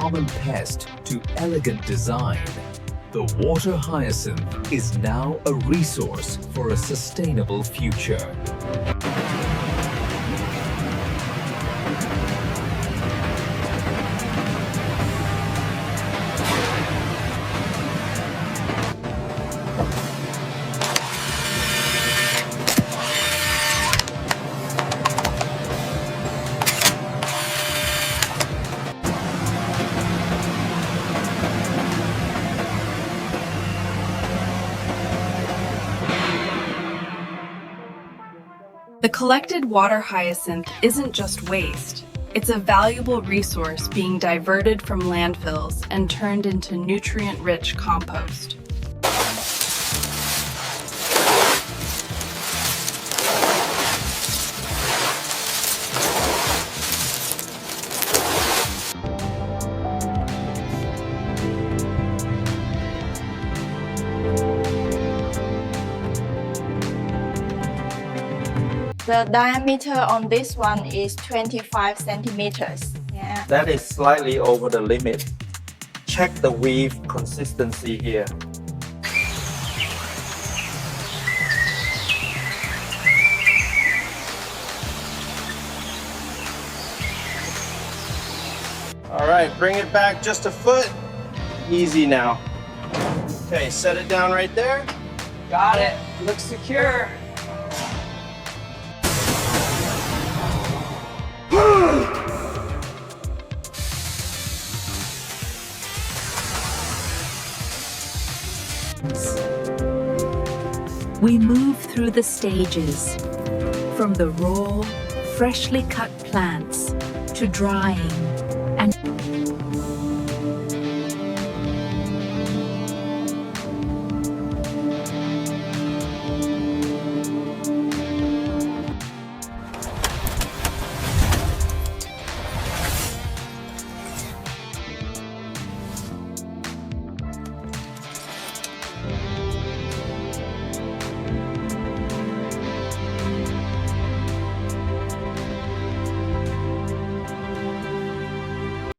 common pest to elegant design, the water hyacinth is now a resource for a sustainable future. The collected water hyacinth isn't just waste. It's a valuable resource being diverted from landfills and turned into nutrient-rich compost. The diameter on this one is 25 centimeters. Yeah. That is slightly over the limit. Check the weave consistency here. All right, bring it back just a foot. Easy now. Okay, set it down right there. Got it. Looks secure. We move through the stages, from the raw, freshly cut plants to drying,